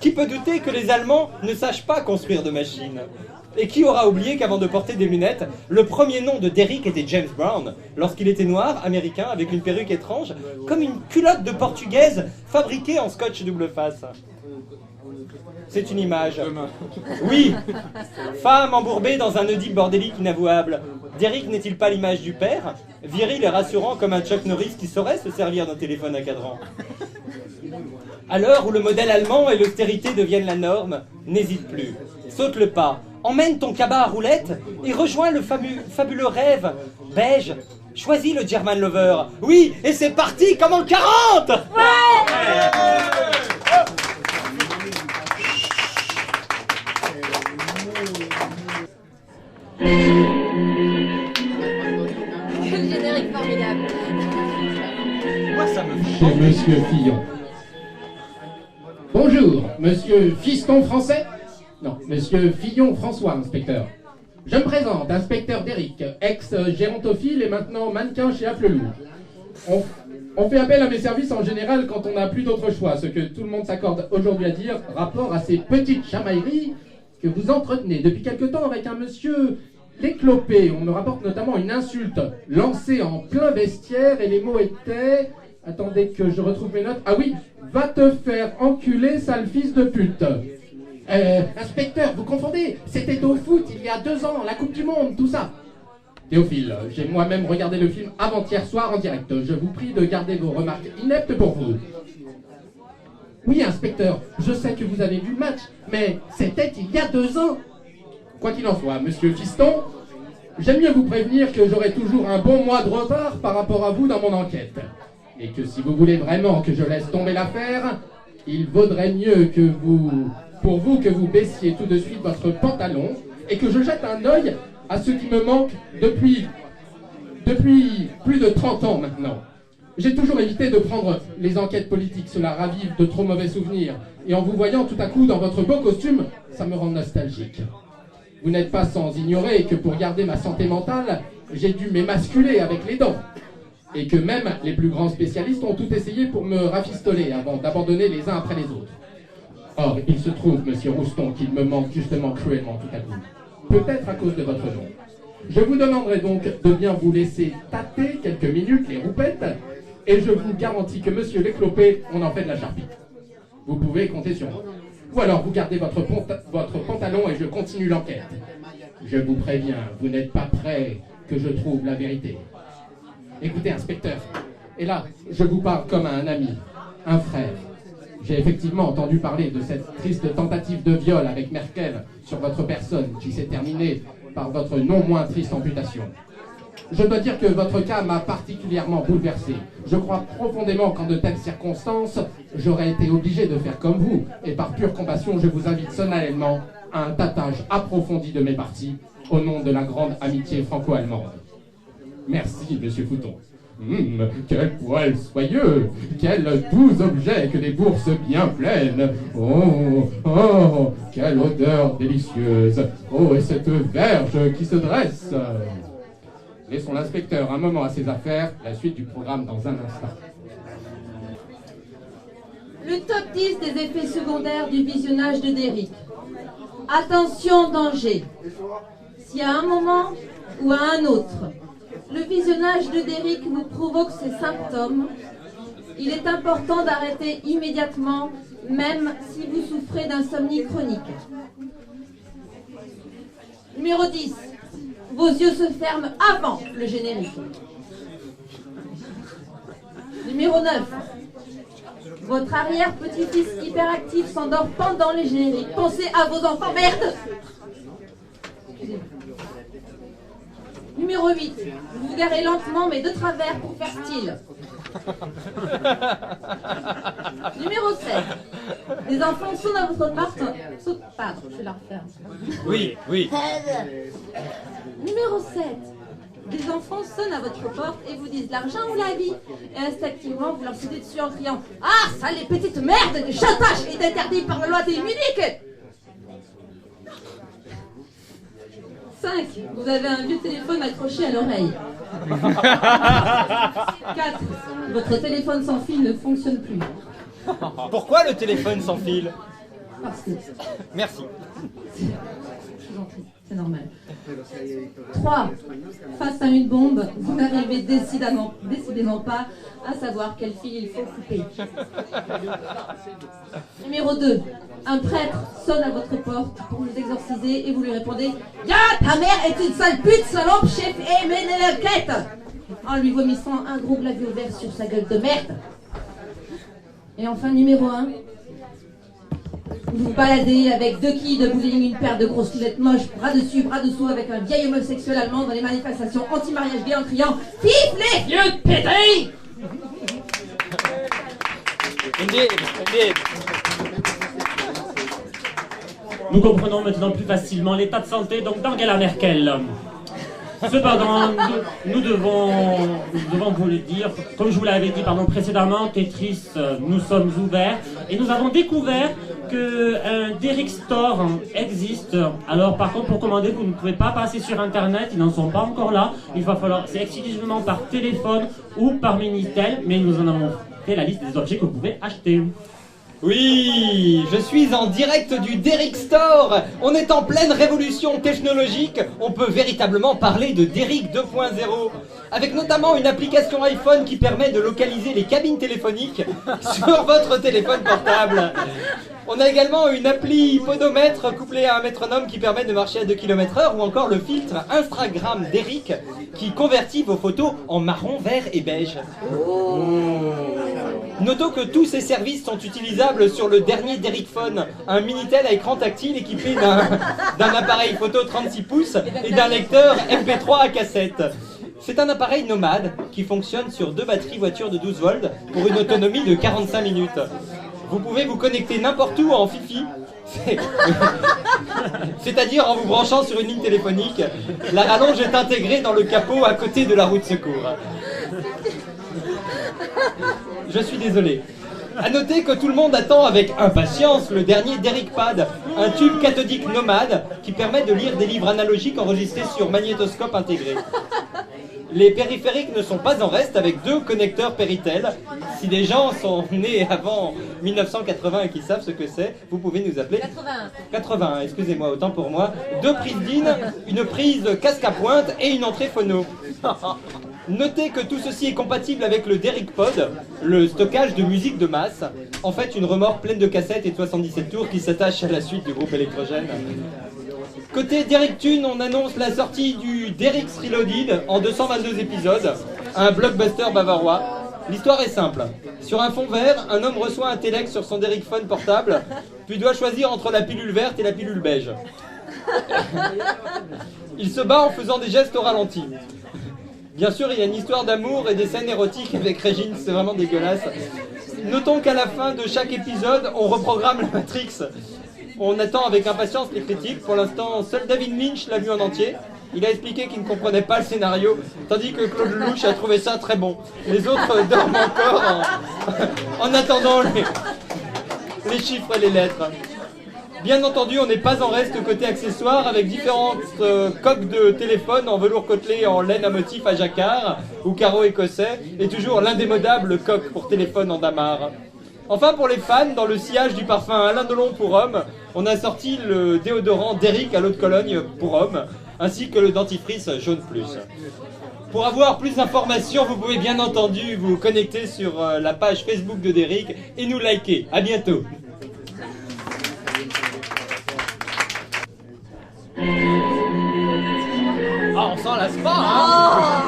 Qui peut douter que les Allemands ne sachent pas construire de machines? Et qui aura oublié qu'avant de porter des lunettes, le premier nom de Derrick était James Brown, lorsqu'il était noir, américain, avec une perruque étrange, comme une culotte de portugaise fabriquée en scotch double face. C'est une image. Oui, femme embourbée dans un Oedipe bordélique inavouable. Derrick n'est-il pas l'image du père, viril et rassurant comme un Chuck Norris qui saurait se servir d'un téléphone à cadran? À l'heure où le modèle allemand et l'austérité deviennent la norme, n'hésite plus. Saute le pas, emmène ton cabas à roulettes et rejoins le fabuleux rêve beige. Choisis le German Lover. Oui, et c'est parti comme en 40. Quel générique formidable. Moi, ça me fait Chez Monsieur Fillon. Bonjour, Monsieur Fiston Français? Non, Monsieur Fillon François, inspecteur. Je me présente, inspecteur Derrick, ex-gérontophile et maintenant mannequin chez Afflelou. On fait appel à mes services en général quand on n'a plus d'autre choix, ce que tout le monde s'accorde aujourd'hui à dire, rapport à ces petites chamailleries que vous entretenez depuis quelque temps avec un monsieur Léclopé. On me rapporte notamment une insulte lancée en plein vestiaire et les mots étaient... Attendez que je retrouve mes notes. Ah oui, va te faire enculer, sale fils de pute. Inspecteur, vous confondez. C'était au foot il y a 2 ans, la Coupe du Monde, tout ça. Théophile, j'ai moi-même regardé le film avant-hier soir en direct. Je vous prie de garder vos remarques ineptes pour vous. Oui, inspecteur, je sais que vous avez vu le match, mais c'était il y a 2 ans. Quoi qu'il en soit, monsieur Fiston, j'aime mieux vous prévenir que j'aurai toujours un bon mois de retard par rapport à vous dans mon enquête. Et que si vous voulez vraiment que je laisse tomber l'affaire, il vaudrait mieux que pour vous que vous baissiez tout de suite votre pantalon et que je jette un œil à ce qui me manque depuis plus de 30 ans maintenant. J'ai toujours évité de prendre les enquêtes politiques, cela ravive de trop mauvais souvenirs. Et en vous voyant tout à coup dans votre beau costume, ça me rend nostalgique. Vous n'êtes pas sans ignorer que pour garder ma santé mentale, j'ai dû m'émasculer avec les dents. Et que même les plus grands spécialistes ont tout essayé pour me rafistoler avant d'abandonner les uns après les autres. Or, il se trouve, monsieur Rouston, qu'il me manque justement cruellement tout à coup. Peut-être à cause de votre nom. Je vous demanderai donc de bien vous laisser tâter quelques minutes les roupettes, et je vous garantis que monsieur Léclopé, on en fait de la charpie. Vous pouvez compter sur moi. Ou alors vous gardez votre pantalon et je continue l'enquête. Je vous préviens, vous n'êtes pas prêt que je trouve la vérité. Écoutez, inspecteur, et là, je vous parle comme à un ami, un frère. J'ai effectivement entendu parler de cette triste tentative de viol avec Merkel sur votre personne qui s'est terminée par votre non moins triste amputation. Je dois dire que votre cas m'a particulièrement bouleversé. Je crois profondément qu'en de telles circonstances, j'aurais été obligé de faire comme vous, et par pure compassion, je vous invite solennellement à un tâtage approfondi de mes parties, au nom de la grande amitié franco-allemande. Merci, monsieur Fouton. Quel poil soyeux, quels doux objets que des bourses bien pleines. Oh, quelle odeur délicieuse. Oh, et cette verge qui se dresse. Laissons l'inspecteur un moment à ses affaires, la suite du programme dans un instant. Le top 10 des effets secondaires du visionnage de Derrick. Attention, danger. Si à un moment ou à un autre, le visionnage de Derrick vous provoque ces symptômes, il est important d'arrêter immédiatement, même si vous souffrez d'insomnie chronique. Numéro 10. Vos yeux se ferment avant le générique. Numéro 9. Votre arrière-petit-fils hyperactif s'endort pendant les génériques. Pensez à vos enfants, merde! Excusez-moi. Numéro 8. Vous vous garez lentement mais de travers pour faire style. Numéro 7. Des enfants sonnent à votre porte. Pardon, je vais la refaire. Oui. Numéro 7. Des enfants sonnent à votre porte et vous disent l'argent ou la vie. Et instinctivement, vous leur sautez dessus en criant « Ah, ça les petites merdes, le chantage est interdit par la loi des Munich !» 5. Vous avez un vieux téléphone accroché à l'oreille. 4. Votre téléphone sans fil ne fonctionne plus. Pourquoi le téléphone sans fil? Parce que... Merci. Je vous en prie, c'est normal. 3. Face à une bombe, vous n'arrivez décidément pas à savoir quel fil il faut couper. Numéro 2. Un prêtre sonne à votre porte pour vous exorciser et vous lui répondez « Ya, ta mère est une sale pute, salope, chef et ménéloquette !» en lui vomissant un gros glavio vert sur sa gueule de merde. Et enfin, numéro 1. Vous vous baladez avec 2 quilles de bowling, une paire de grosses lunettes moches, bras dessus, bras dessous, avec un vieil homosexuel allemand dans les manifestations anti-mariage gay en criant « Vive les vieux de pédés !» Indeed. Nous comprenons maintenant plus facilement l'état de santé donc d'Angela Merkel. Cependant, nous devons vous le dire, comme je vous l'avais dit précédemment, Tetris, nous sommes ouverts et nous avons découvert qu'un Derrick Store existe. Alors par contre, pour commander, vous ne pouvez pas passer sur internet, ils n'en sont pas encore là. Il va falloir, c'est exclusivement par téléphone ou par Minitel, mais nous en avons fait la liste des objets que vous pouvez acheter. Oui, je suis en direct du Derrick Store. On est en pleine révolution technologique. On peut véritablement parler de Derrick 2.0. Avec notamment une application iPhone qui permet de localiser les cabines téléphoniques sur votre téléphone portable. On a également une appli podomètre couplée à un métronome qui permet de marcher à 2 km/h ou encore le filtre Instagram Derrick qui convertit vos photos en marron, vert et beige. Notons que tous ces services sont utilisables sur le dernier Derrick Phone, un Minitel à écran tactile équipé d'un appareil photo 36 pouces et d'un lecteur MP3 à cassette. C'est un appareil nomade qui fonctionne sur 2 batteries voiture de 12 volts pour une autonomie de 45 minutes. Vous pouvez vous connecter n'importe où en Fifi, c'est-à-dire en vous branchant sur une ligne téléphonique. La rallonge est intégrée dans le capot à côté de la roue de secours. Je suis désolé. A noter que tout le monde attend avec impatience le dernier Derrick Pad, un tube cathodique nomade qui permet de lire des livres analogiques enregistrés sur magnétoscope intégré. Les périphériques ne sont pas en reste avec 2 connecteurs Péritel. Si des gens sont nés avant 1980 et qui savent ce que c'est, vous pouvez nous appeler. 81, excusez-moi, autant pour moi. 2 prises DIN, une prise casque à pointe et une entrée phono. Notez que tout ceci est compatible avec le Derrick Pod, le stockage de musique de masse. En fait, une remorque pleine de cassettes et de 77 tours qui s'attache à la suite du groupe électrogène. Côté Derrick Tune, on annonce la sortie du Derrick Reloaded en 222 épisodes, un blockbuster bavarois. L'histoire est simple. Sur un fond vert, un homme reçoit un Telex sur son Derrick Phone portable, puis doit choisir entre la pilule verte et la pilule beige. Il se bat en faisant des gestes au ralenti. Bien sûr, il y a une histoire d'amour et des scènes érotiques avec Régine, c'est vraiment dégueulasse. Notons qu'à la fin de chaque épisode, on reprogramme la Matrix. On attend avec impatience les critiques. Pour l'instant, seul David Lynch l'a vu en entier. Il a expliqué qu'il ne comprenait pas le scénario, tandis que Claude Lelouch a trouvé ça très bon. Les autres dorment encore en attendant les chiffres et les lettres. Bien entendu, on n'est pas en reste côté accessoires avec différentes coques de téléphone en velours côtelé en laine à motif à jacquard ou carreau écossais et toujours l'indémodable coque pour téléphone en damarre. Enfin, pour les fans, dans le sillage du parfum Alain Delon pour homme, on a sorti le déodorant Derrick à l'eau de Cologne pour homme, ainsi que le dentifrice Jaune Plus. Pour avoir plus d'informations, vous pouvez bien entendu vous connecter sur la page Facebook de Derrick et nous liker. À bientôt. Ah, on s'en lasse pas, hein.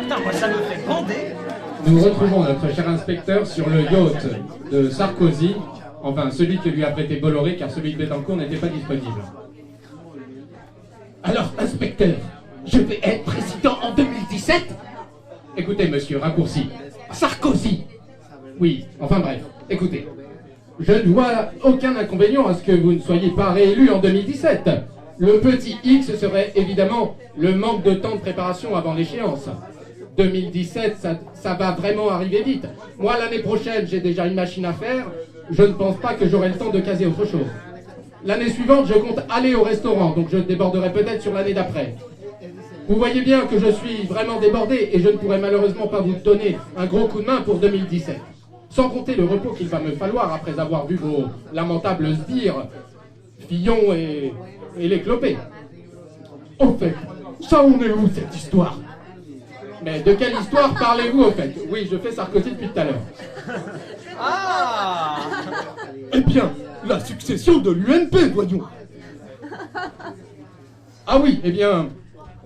Putain, moi ça me fait bander. Nous retrouvons notre cher inspecteur sur le yacht de Sarkozy, enfin celui que lui a prêté Bolloré car celui de Bettencourt n'était pas disponible. Alors, inspecteur, je vais être président en 2017 ? Écoutez, monsieur, raccourci. Sarkozy. Oui, enfin bref, écoutez. Je ne vois aucun inconvénient à ce que vous ne soyez pas réélu en 2017. Le petit X serait évidemment le manque de temps de préparation avant l'échéance. 2017, ça va vraiment arriver vite. Moi, l'année prochaine, j'ai déjà une machine à faire. Je ne pense pas que j'aurai le temps de caser autre chose. L'année suivante, je compte aller au restaurant, donc je déborderai peut-être sur l'année d'après. Vous voyez bien que je suis vraiment débordé et je ne pourrai malheureusement pas vous donner un gros coup de main pour 2017. Sans compter le repos qu'il va me falloir après avoir vu vos lamentables sbires, Fillon et les clopés. Au fait, ça on est où cette histoire? Mais de quelle histoire parlez-vous au fait? Oui, je fais Sarkozy depuis tout à l'heure. Ah! Eh bien, la succession de l'UMP, voyons. Ah oui, eh bien,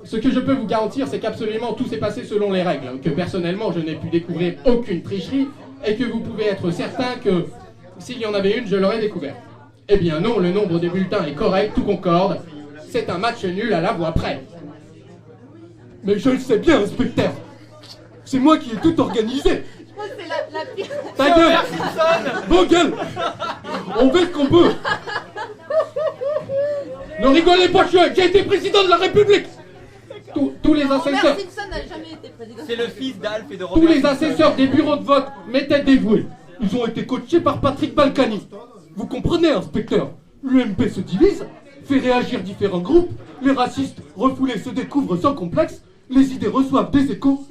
ce que je peux vous garantir, c'est qu'absolument tout s'est passé selon les règles, que personnellement je n'ai pu découvrir aucune tricherie, et que vous pouvez être certain que s'il y en avait une, je l'aurais découvert. Eh bien non, le nombre de bulletins est correct, tout concorde. C'est un match nul à la voix près. Mais je le sais bien, inspecteur. C'est moi qui ai tout organisé. C'est la pire. Ta gueule! Vos gueules! On fait ce qu'on peut. Ne rigolez pas, j'ai été président de la République. Tous les assesseurs... Homer Simpson n'a jamais été président. C'est le fils d'Alf et de Robert Tous les Simpson. assesseurs des bureaux de vote m'étaient dévoués. Ils ont été coachés par Patrick Balkany. Vous comprenez, inspecteur? L'UMP se divise, fait réagir différents groupes, les racistes refoulés se découvrent sans complexe, les idées reçoivent des échos.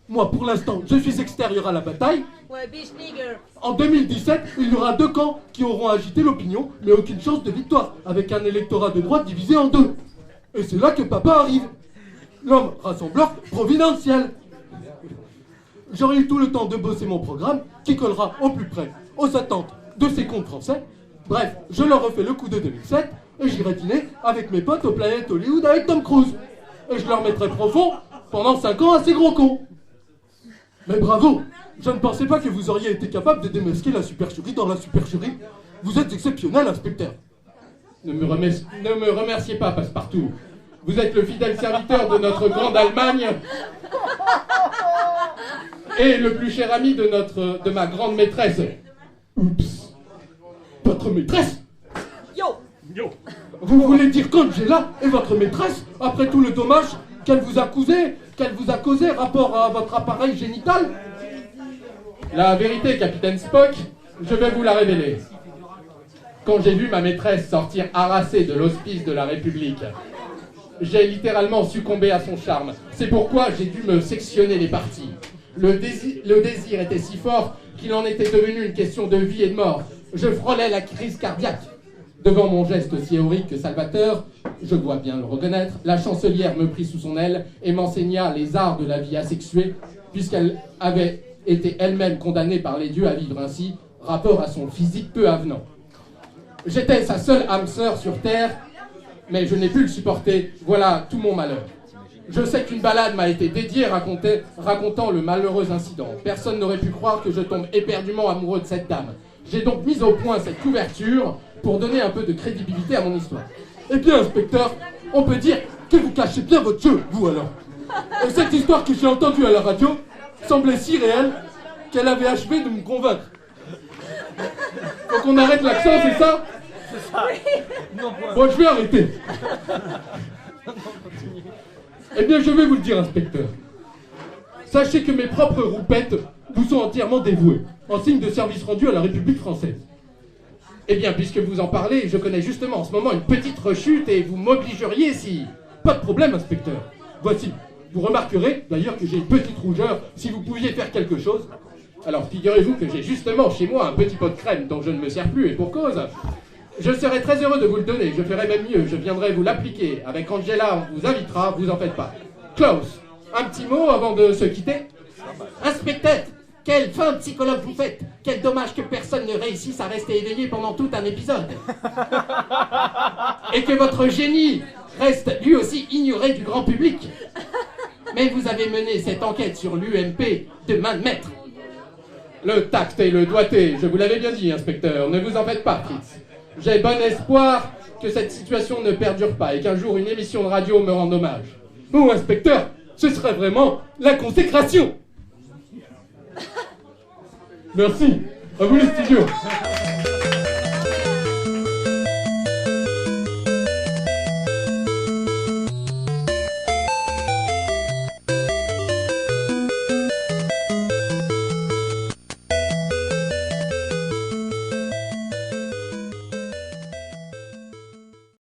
Moi, pour l'instant, je suis extérieur à la bataille. Ouais, bitch nigger. En 2017, il y aura deux camps qui auront agité l'opinion, mais aucune chance de victoire, avec un électorat de droite divisé en deux. Et c'est là que papa arrive. L'homme rassembleur providentiel. J'aurai eu tout le temps de bosser mon programme, qui collera au plus près aux attentes de ces comptes français. Bref, je leur refais le coup de 2007, et j'irai dîner avec mes potes au Planet Hollywood avec Tom Cruise. Et je leur mettrai profond pendant 5 ans à ces gros cons. Mais bravo! Je ne pensais pas que vous auriez été capable de démasquer la supercherie dans la supercherie. Vous êtes exceptionnel, inspecteur. Ne me remerciez pas, Passepartout. Vous êtes le fidèle serviteur de notre grande Allemagne et le plus cher ami de ma grande maîtresse. Oups. Votre maîtresse? Yo. Vous voulez dire qu'Angela est votre maîtresse, après tout le dommage qu'elle vous a causé rapport à votre appareil génital? La vérité, capitaine Spock, je vais vous la révéler. Quand j'ai vu ma maîtresse sortir harassée de l'hospice de la République, j'ai littéralement succombé à son charme. C'est pourquoi j'ai dû me sectionner les parties. Le désir était si fort qu'il en était devenu une question de vie et de mort. Je frôlais la crise cardiaque. Devant mon geste aussi héroïque que salvateur, je dois bien le reconnaître, la chancelière me prit sous son aile et m'enseigna les arts de la vie asexuée, puisqu'elle avait été elle-même condamnée par les dieux à vivre ainsi, rapport à son physique peu avenant. J'étais sa seule âme sœur sur terre, mais je n'ai pu le supporter, voilà tout mon malheur. Je sais qu'une balade m'a été dédiée racontant le malheureux incident. Personne n'aurait pu croire que je tombe éperdument amoureux de cette dame. J'ai donc mis au point cette couverture pour donner un peu de crédibilité à mon histoire. Eh bien, inspecteur, on peut dire que vous cachez bien votre jeu, vous alors. Et cette histoire que j'ai entendue à la radio semblait si réelle qu'elle avait achevé de me convaincre. Faut qu'on arrête l'accent, c'est ça? C'est ça. Bon, je vais arrêter. Eh bien, je vais vous le dire, inspecteur. Sachez que mes propres roupettes vous sont entièrement dévouées, en signe de service rendu à la République française. Eh bien, puisque vous en parlez, je connais justement en ce moment une petite rechute et vous m'obligeriez si... Pas de problème, inspecteur. Voici. Vous remarquerez d'ailleurs que j'ai une petite rougeur si vous pouviez faire quelque chose. Alors, figurez-vous que j'ai justement chez moi un petit pot de crème dont je ne me sers plus et pour cause. Je serais très heureux de vous le donner, je ferai même mieux, je viendrai vous l'appliquer. Avec Angela, on vous invitera, vous en faites pas. Klaus, un petit mot avant de se quitter? Inspecteur, quelle fin de psychologue vous faites? Quel dommage que personne ne réussisse à rester éveillé pendant tout un épisode. Et que votre génie reste lui aussi ignoré du grand public. Mais vous avez mené cette enquête sur l'UMP de main de maître. Le tact et le doigté, je vous l'avais bien dit, inspecteur, ne vous en faites pas, Fritz. J'ai bon espoir que cette situation ne perdure pas et qu'un jour une émission de radio me rende hommage. Oh, inspecteur, ce serait vraiment la consécration. Merci. À vous les studios.